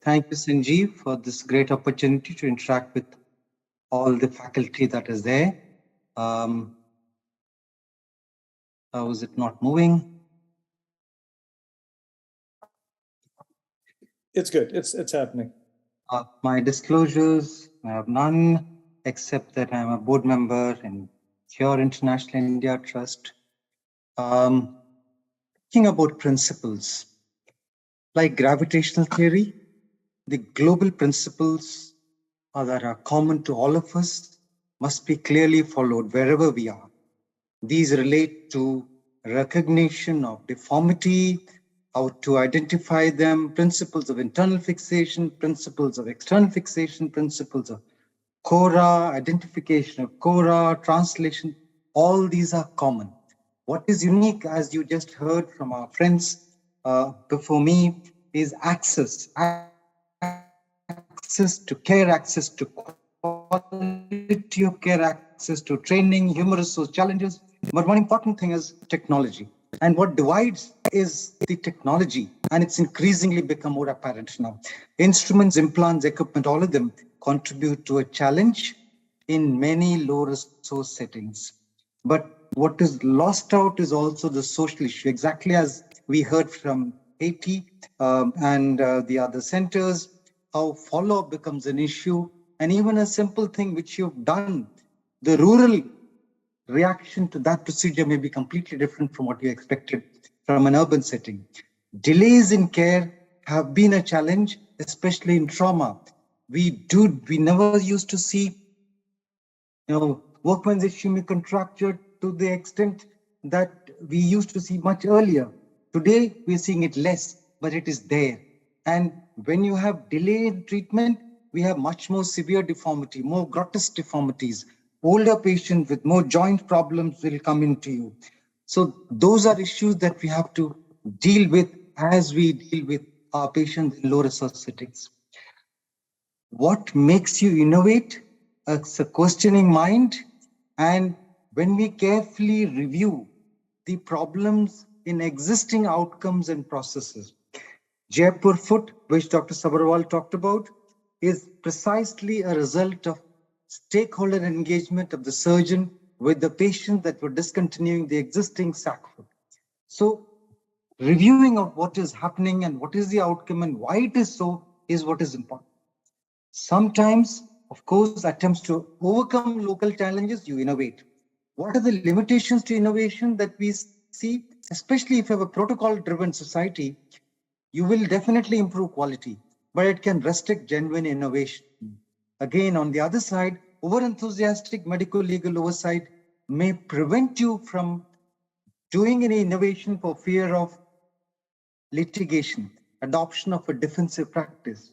Thank you, Sanjeev, for this great opportunity to interact with all the faculty that is there. Um, how is it not moving? It's good. It's happening. My disclosures, I have none, except that I'm a board member in Cure International India Trust. Thinking about principles, like gravitational theory, the global principles that are common to all of us must be clearly followed wherever we are. These relate to recognition of deformity, how to identify them, principles of internal fixation, principles of external fixation, principles of CORA, identification of CORA, translation, all these are common. What is unique, as you just heard from our friends before me, is access to care, access to quality of care, access to training, human resource challenges. But one important thing is technology. And what divides is the technology, and it's increasingly become more apparent now. Instruments, implants, equipment, all of them contribute to a challenge in many low resource settings. But what is lost out is also the social issue, exactly as we heard from Haiti and the other centers, how follow-up becomes an issue, and even a simple thing which you've done, the rural reaction to that procedure may be completely different from what you expected from an urban setting. Delays in care have been a challenge, especially in trauma. We never used to see, workman's ischemic contracture to the extent that we used to see much earlier. Today, we're seeing it less, but it is there. And when you have delay in treatment, we have much more severe deformity, more grotesque deformities. Older patients with more joint problems will come into you. So those are issues that we have to deal with as we deal with our patients in low resource settings. What makes you innovate? It's a questioning mind. And when we carefully review the problems in existing outcomes and processes, Jaipur Foot, which Dr. Sabharwal talked about, is precisely a result of stakeholder engagement of the surgeon with the patient that were discontinuing the existing SAC foot. So reviewing of what is happening and what is the outcome and why it is so is what is important. Sometimes, of course, attempts to overcome local challenges, you innovate. What are the limitations to innovation that we see? Especially if you have a protocol-driven society, you will definitely improve quality, but it can restrict genuine innovation. Again, on the other side, over-enthusiastic medical legal oversight may prevent you from doing any innovation for fear of litigation, adoption of a defensive practice.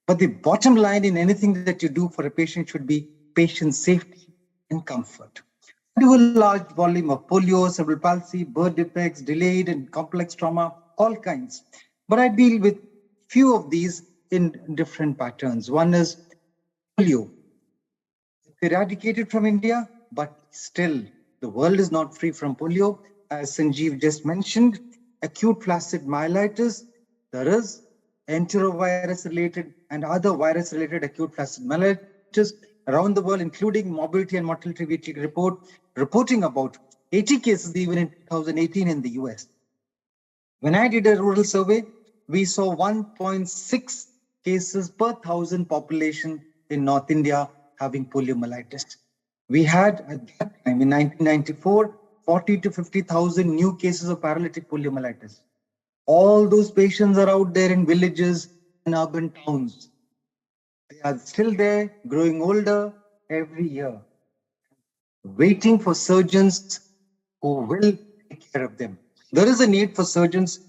But the bottom line in anything that you do for a patient should be patient safety and comfort. I do a large volume of polio, cerebral palsy, birth defects, delayed and complex trauma, all kinds. But I deal with few of these in different patterns. One is polio. It's eradicated from India, but still the world is not free from polio. As Sanjeev just mentioned, acute flaccid myelitis, there is enterovirus related and other virus related acute flaccid myelitis around the world, including morbidity and mortality weekly report, reporting about 80 cases even in 2018 in the US. When I did a rural survey, we saw 1.6 cases per 1,000 population in North India having poliomyelitis. We had at that time in 1994, 40 to 50,000 new cases of paralytic poliomyelitis. All those patients are out there in villages and urban towns. They are still there, growing older every year, waiting for surgeons who will take care of them. There is a need for surgeons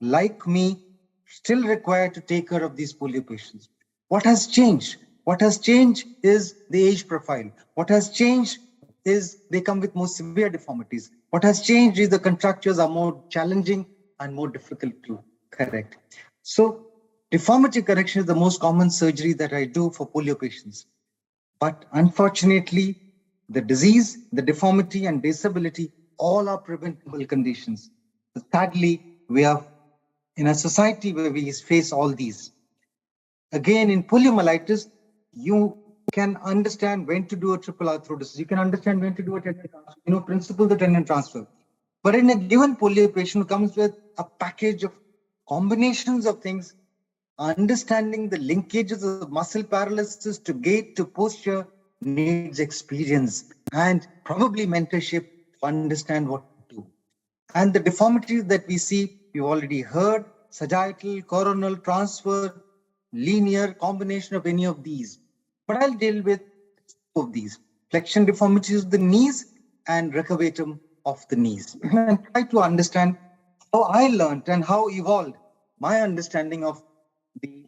like me, still required to take care of these polio patients. What has changed? What has changed is the age profile. What has changed is they come with more severe deformities. What has changed is the contractures are more challenging and more difficult to correct. So deformity correction is the most common surgery that I do for polio patients. But unfortunately, the disease, the deformity, and disability all are preventable conditions. Sadly, we are in a society where we face all these. Again, in poliomyelitis, you can understand when to do a triple arthrodesis. You can understand when to do a tendon transfer. You know, principle the tendon transfer. But in a given polio patient who comes with a package of combinations of things, understanding the linkages of muscle paralysis to gait to posture needs experience and probably mentorship to understand what to do. And the deformities that we see, we've already heard, sagittal, coronal, transfer, linear, combination of any of these. But I'll deal with two of these. Flexion deformities of the knees and recurvatum of the knees. And try to understand how I learned and how evolved my understanding of the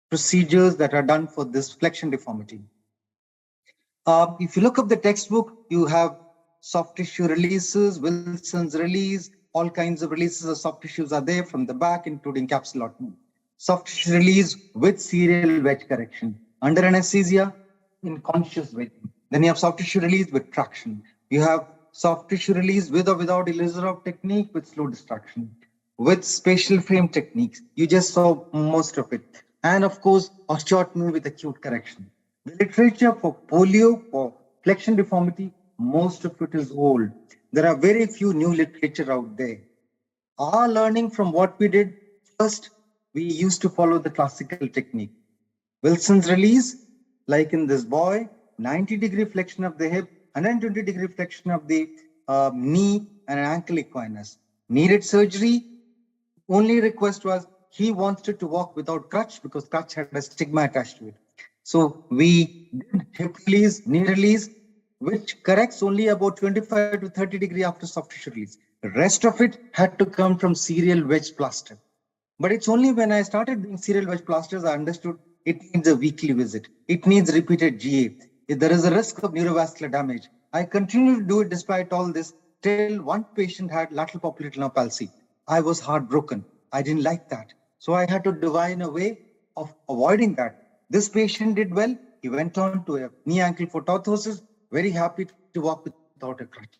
procedures that are done for this flexion deformity. If you look up the textbook, you have soft tissue releases, Wilson's release, all kinds of releases of soft tissues are there from the back, including capsulotomy. Soft tissue release with serial wedge correction. Under anesthesia, in conscious wedging. Then you have soft tissue release with traction. You have soft tissue release with or without Ilizarov technique with slow distraction. With spatial frame techniques, you just saw most of it. And of course, osteotomy with acute correction. The literature for polio, for flexion deformity, most of it is old. There are very few new literature out there. Our learning from what we did, first, we used to follow the classical technique. Wilson's release, like in this boy, 90-degree flexion of the hip, 120-degree flexion of the knee and an ankle equinus. Needed surgery, only request was he wanted to walk without crutch because crutch had a stigma attached to it. So we did hip release, knee release, which corrects only about 25 to 30 degree after soft tissue release. The rest of it had to come from serial wedge plaster. But it's only when I started doing serial wedge plasters, I understood it needs a weekly visit. It needs repeated GA. If there is a risk of neurovascular damage, I continue to do it despite all this till one patient had lateral popliteal palsy. I was heartbroken. I didn't like that. So I had to divine a way of avoiding that. This patient did well. He went on to a knee ankle foot orthosis, very happy to walk without a crutch.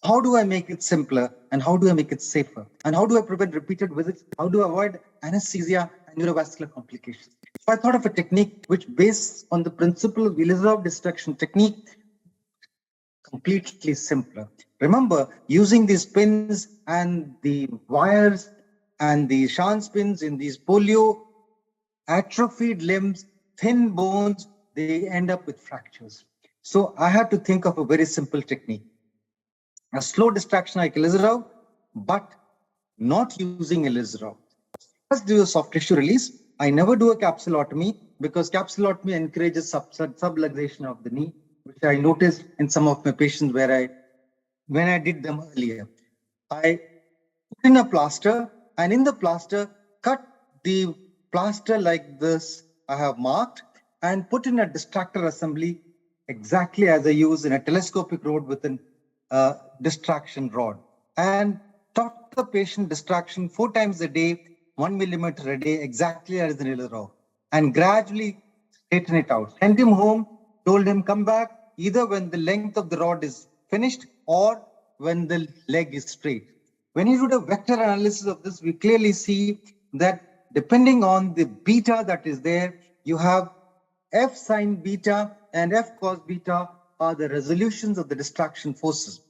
How do I make it simpler and how do I make it safer? And how do I prevent repeated visits? How do I avoid anesthesia and neurovascular complications? So I thought of a technique which, based on the principle of Ilizarov distraction technique, completely simpler. Remember, using these pins and the wires and the Schanz pins in these polio atrophied limbs, thin bones, they end up with fractures. So I had to think of a very simple technique. A slow distraction like Ilizarov, but not using Ilizarov. First do a soft tissue release. I never do a capsulotomy because capsulotomy encourages subluxation of the knee, which I noticed in some of my patients when I did them earlier. I put in a plaster and in the plaster, cut the plaster like this I have marked and put in a distractor assembly exactly as I use in a telescopic rod with an distraction rod, and taught the patient distraction 4 times a day, 1 millimeter a day, exactly as in Ilizarov, and gradually straighten it out. Sent him home, told him come back either when the length of the rod is finished or when the leg is straight. When you do the vector analysis of this, we clearly see that depending on the beta that is there, you have F sine beta and F cos beta are the resolutions of the distraction forces.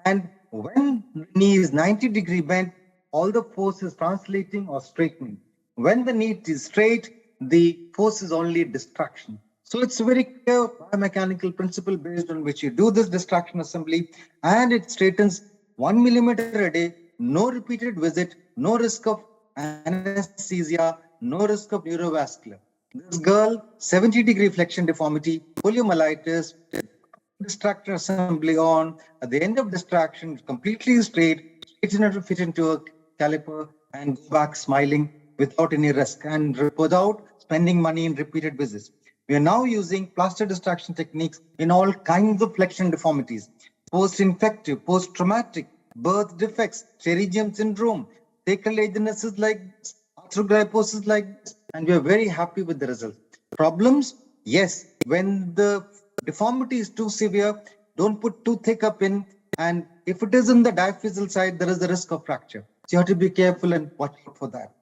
And when the knee is 90-degree bent, all the force is translating or straightening. When the knee is straight, the force is only distraction. So it's a very clear biomechanical principle based on which you do this distraction assembly, and it straightens 1 millimeter a day, no repeated visit, no risk of anesthesia, no risk of neurovascular. This girl, 70-degree flexion deformity, poliomyelitis, distractor assembly on. At the end of distraction, completely straight, straighten enough to fit into a caliper and go back smiling without any risk and without spending money in repeated visits. We are now using plaster distraction techniques in all kinds of flexion deformities, post-infective, post-traumatic, birth defects, pterygium syndrome, sacral agenesis like arthrogryposis like this, and we are very happy with the results. Problems? Yes, when the deformity is too severe, don't put too thick a pin, and if it is in the diaphyseal side, there is a risk of fracture. So you have to be careful and watch out for that.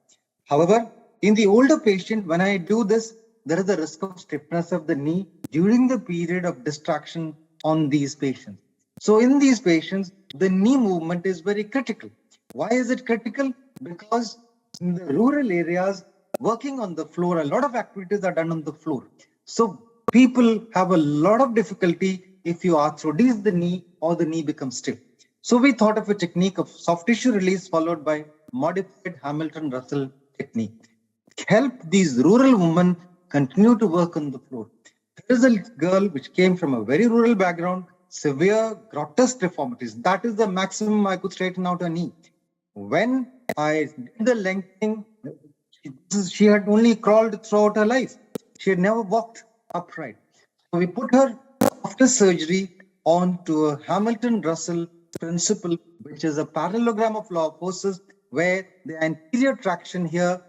However, in the older patient, when I do this, there is a risk of stiffness of the knee during the period of distraction on these patients. So in these patients, the knee movement is very critical. Why is it critical? Because in the rural areas, working on the floor, a lot of activities are done on the floor. So people have a lot of difficulty if you arthrodese the knee or the knee becomes stiff. So we thought of a technique of soft tissue release followed by modified Hamilton-Russell technique. Help these rural women continue to work on the floor. There is a girl which came from a very rural background, severe grotesque deformities. That is the maximum I could straighten out her knee. When I did the lengthening, she had only crawled throughout her life. She had never walked upright. So we put her after surgery onto a Hamilton-Russell principle, which is a parallelogram of law of forces, where the anterior traction here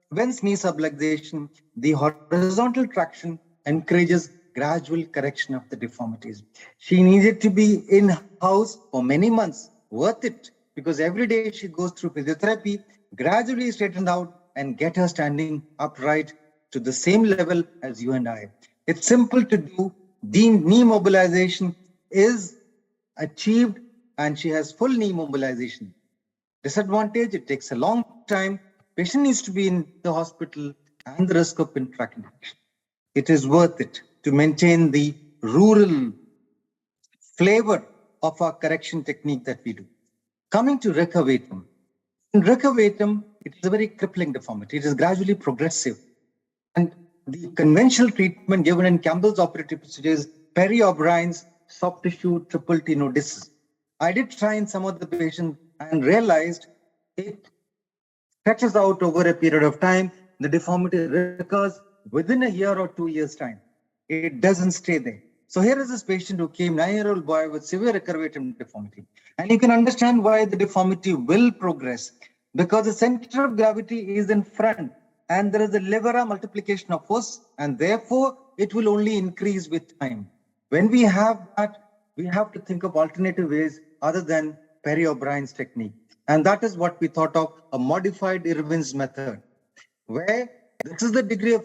prevents knee subluxation. The horizontal traction encourages gradual correction of the deformities. She needed to be in-house for many months, worth it, because every day she goes through physiotherapy, gradually straightened out and get her standing upright to the same level as you and I. It's simple to do. The knee mobilization is achieved and she has full knee mobilization. Disadvantage, it takes a long time. Patient needs to be in the hospital and the risk of intract infection. It is worth it to maintain the rural flavor of our correction technique that we do. Coming to recurvatum. In recurvatum, it is a very crippling deformity. It is gradually progressive. And the conventional treatment given in Campbell's operative procedure is Perry O'Brien's soft tissue triple tenodesis. I did try in some of the patients and realized it stretches out over a period of time. The deformity recurs within a year or 2 years' time. It doesn't stay there. So here is this patient who came, 9-year-old boy with severe recurvatum deformity. And you can understand why the deformity will progress, because the center of gravity is in front and there is a lever multiplication of force, and therefore it will only increase with time. When we have that, we have to think of alternative ways other than Perry O'Brien's technique. And that is what we thought of, a modified Irwin's method, where this is the degree of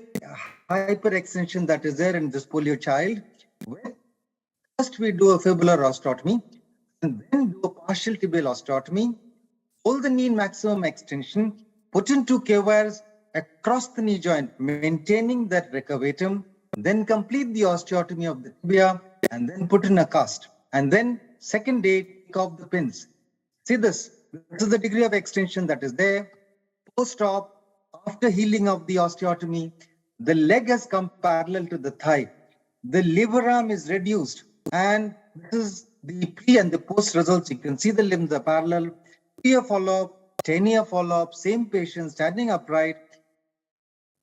hyperextension that is there in this polio child, where first we do a fibular osteotomy and then do a partial tibial osteotomy, hold the knee in maximum extension, put in 2 K-wires across the knee joint, maintaining that recurvatum, then complete the osteotomy of the tibia and then put in a cast. And then second day, take off the pins. See this is the degree of extension that is there. Post-op, after healing of the osteotomy, the leg has come parallel to the thigh. The lever arm is reduced, and this is the pre and the post results. You can see the limbs are parallel. 3-year follow-up, 10-year follow-up, same patient standing upright,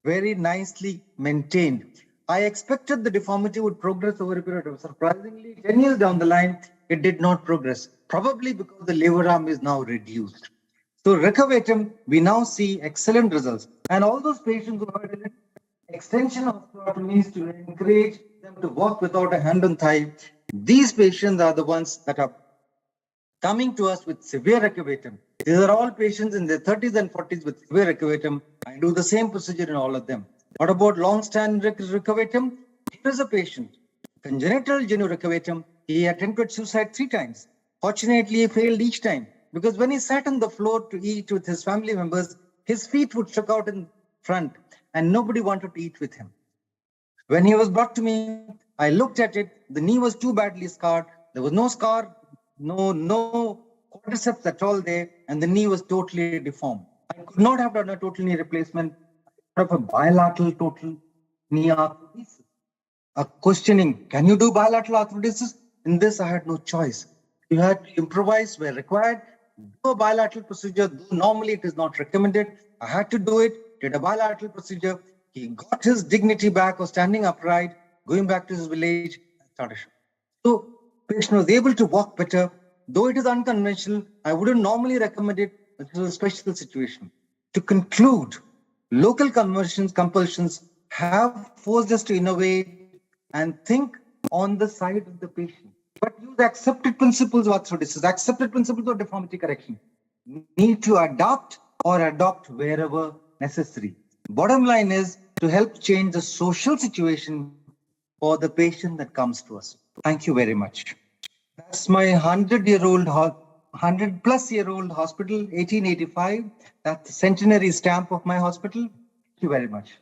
very nicely maintained. I expected the deformity would progress over a period of, surprisingly, 10 years down the line, it did not progress, probably because the lever arm is now reduced. So recurvatum, we now see excellent results. And all those patients who had extension of osteotomies to encourage them to walk without a hand on thigh, these patients are the ones that are coming to us with severe recurvatum. These are all patients in their 30s and 40s with severe recurvatum. I do the same procedure in all of them. What about long-standing recurvatum? Here is a patient, congenital genu recurvatum. He attempted suicide 3 times. Fortunately, he failed each time, because when he sat on the floor to eat with his family members, his feet would stick out in front and nobody wanted to eat with him. When he was brought to me, I looked at it. The knee was too badly scarred. There was no scar, no quadriceps at all there, and the knee was totally deformed. I could not have done a total knee replacement of a bilateral total knee arthrodesis. A questioning, can you do bilateral arthrodesis? In this, I had no choice. You had to improvise where required, do a bilateral procedure, though normally it is not recommended. I had to do it, did a bilateral procedure. He got his dignity back, was standing upright, going back to his village, and started. So patient was able to walk better. Though it is unconventional, I wouldn't normally recommend it, but it was a special situation. To conclude, local compulsions have forced us to innovate and think on the side of the patient, but use accepted principles of arthrodesis, accepted principles of deformity correction. Need to adapt or adopt wherever necessary. Bottom line is to help change the social situation for the patient that comes to us. Thank you very much. That's my 100-plus-year-old hospital, 1885. That's the centenary stamp of my hospital. Thank you very much.